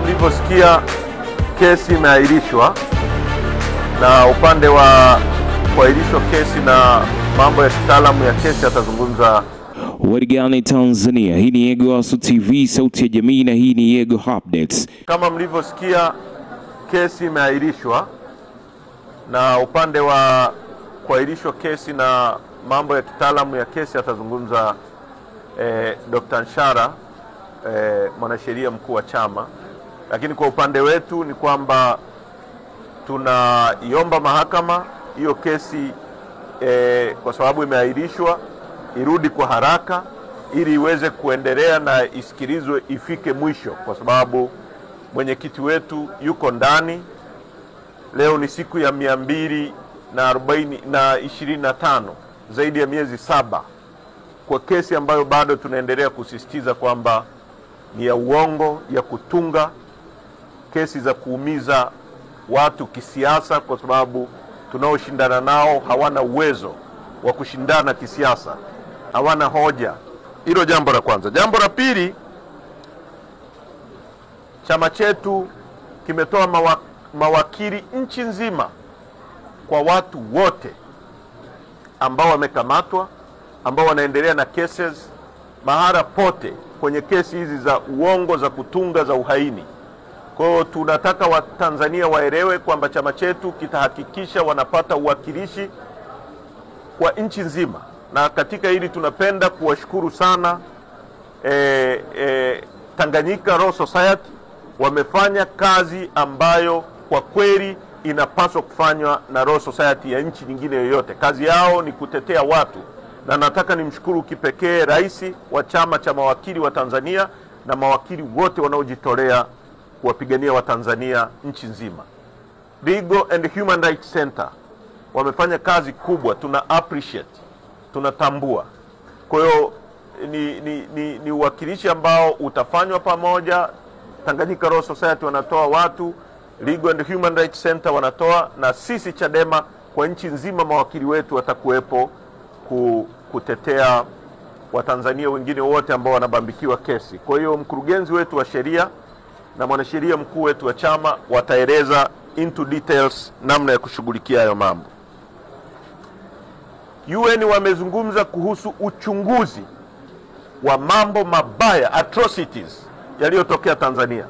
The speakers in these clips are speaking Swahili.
mlivyosikia kesi imeahirishwa, na upande wa kuahirishwa kesi na mambo ya kitaalamu ya kesi atazungumza. Warigani Tanzania, hii ni Yegowasu TV, sauti ya jamii, na hii ni Yego Updates. Kama mlivyosikia kesi imeahirishwa, na upande wa kuahirishwa kesi na mambo ya kitaalamu ya kesi atazungumza Dr. Nshara, mwanasheria mkuu wa chama. Lakini kwa upande wetu ni kwamba tunaiomba mahakama hiyo kesi kwa sababu imeahirishwa irudi kwa haraka ili iweze kuendelea na isikilizwe ifike mwisho, kwa sababu mwenyekiti wetu yuko ndani. Leo ni siku ya 225, zaidi ya miezi 7 kwa kesi ambayo bado tunaendelea kusisitiza kwamba ni ya uongo, ya kutunga, kesi za kuumiza watu kisiasa, kwa sababu tunaoshindana nao hawana uwezo wa kushindana kisiasa, hawana hoja. Hilo jambo la kwanza. Jambo la pili, chama chetu kimetoa mawakili nchi nzima kwa watu wote ambao wamekamatwa, ambao wanaendelea na cases mahala pote kwenye kesi hizi za uongo, za kutunga, za uhaini. Kwa hiyo tunataka Watanzania waelewe kwamba chama chetu kitahakikisha wanapata uwakilishi kwa nchi nzima. Na katika hili tunapenda kuwashukuru sana Tanganyika Law Society. Wamefanya kazi ambayo kwa kweli inapaswa kufanywa na Law Society ya nchi nyingine yoyote. Kazi yao ni kutetea watu, na nataka nimshukuru kipekee rais wa chama cha mawakili wa Tanzania na mawakili wote wanaojitolea kuwapigania Watanzania nchi nzima. Legal and Human Rights Center wamefanya kazi kubwa, tuna appreciate, tunatambua. Kwa hiyo ni uwakilishi ambao utafanywa pamoja. Tanganyika Law Society wanatoa watu, Legal and Human Rights Center wanatoa, na sisi Chadema kwa nchi nzima mawakili wetu watakuwepo kutetea Watanzania wengine wote ambao wanabambikiwa kesi. Kwa hiyo mkurugenzi wetu wa sheria na mwanasheria mkuu wetu wa chama wataeleza into details namna ya kushughulikia hayo mambo. UN wamezungumza kuhusu uchunguzi wa mambo mabaya, atrocities yaliyotokea Tanzania.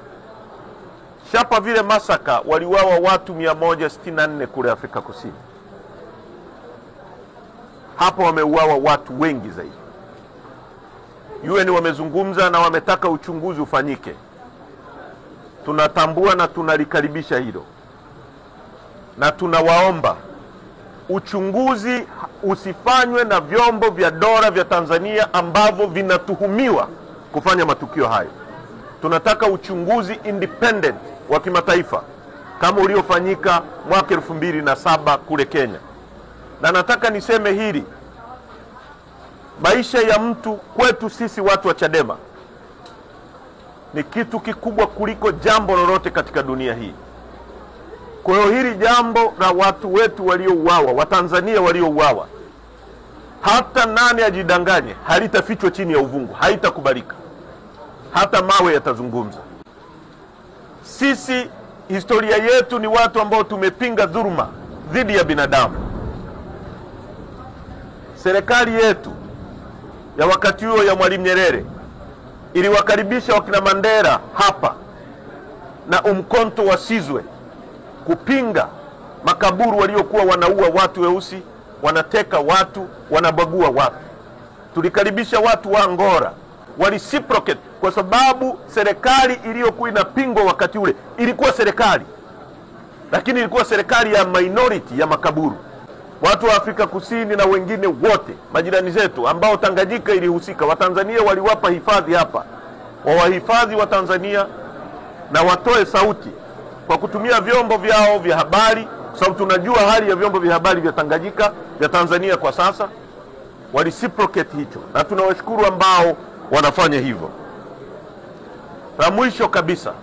Sharperville massacre, waliuawa watu 164 kule Afrika Kusini. Hapo wameuawa watu wengi zaidi. UN wamezungumza na wametaka uchunguzi ufanyike. Tunatambua na tunalikaribisha hilo, na tunawaomba uchunguzi usifanywe na vyombo vya dola vya Tanzania ambavyo vinatuhumiwa kufanya matukio hayo. Tunataka uchunguzi independent wa kimataifa kama uliofanyika mwaka 2007 kule Kenya. Na nataka niseme hili, maisha ya mtu kwetu sisi watu wa Chadema ni kitu kikubwa kuliko jambo lolote katika dunia hii. Kwa hiyo hili jambo la watu wetu waliouawa, Watanzania waliouawa, hata nani ajidanganye, halitafichwa chini ya uvungu, haitakubalika. Hata mawe yatazungumza. Sisi historia yetu ni watu ambao tumepinga dhuluma dhidi ya binadamu. Serikali yetu ya wakati huo ya Mwalimu Nyerere iliwakaribisha wakina Mandela hapa na Umkhonto wa Sizwe kupinga makaburu waliokuwa wanaua watu weusi, wanateka watu, wanabagua watu. Tulikaribisha watu wa Angola, walisiprocate, kwa sababu serikali iliyokuwa inapingwa wakati ule ilikuwa serikali, lakini ilikuwa serikali ya minority ya makaburu. Watu wa Afrika Kusini na wengine wote majirani zetu ambao Tanganyika ilihusika, Watanzania waliwapa hifadhi hapa. Wawahifadhi wa Tanzania na watoe sauti kwa kutumia vyombo vyao vya habari, kwa sababu tunajua hali ya vyombo vya habari vya Tanganyika, vya Tanzania kwa sasa. Walisiprocate hicho, na tunawashukuru ambao wanafanya hivyo. La mwisho kabisa,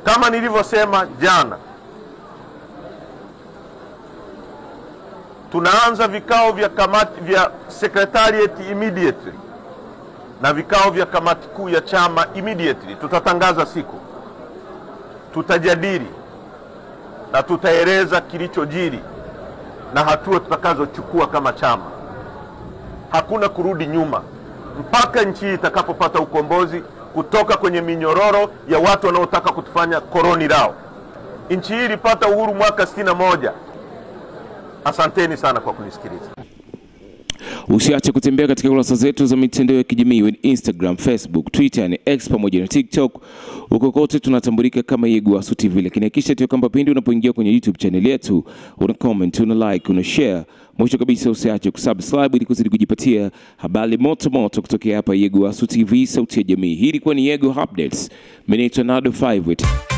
kama nilivyosema jana, tunaanza vikao vya kamati vya secretariat immediately na vikao vya kamati kuu ya chama immediately tutatangaza siku, tutajadili na tutaeleza kilichojiri na hatua tutakazochukua kama chama. Hakuna kurudi nyuma mpaka nchi itakapopata ukombozi kutoka kwenye minyororo ya watu wanaotaka kutufanya koloni lao. Nchi hii ilipata uhuru mwaka 61. Asanteni sana kwa kunisikiliza. Usiache kutembea katika kurasa zetu za mitandao ya kijamii, Instagram, Facebook, Twitter na X pamoja na TikTok. Huko kote tunatambulika kama Yegowasu TV. Lakini hakikisha tu kwamba pindi unapoingia kwenye YouTube channel yetu, una comment, una like, una share. Mwisho kabisa usiache kusubscribe ili kuzidi kujipatia habari moto moto kutoka hapa Yegowasu TV, sauti ya jamii. Hii ilikuwa ni Yego Updates. Mimi ni Nado 5.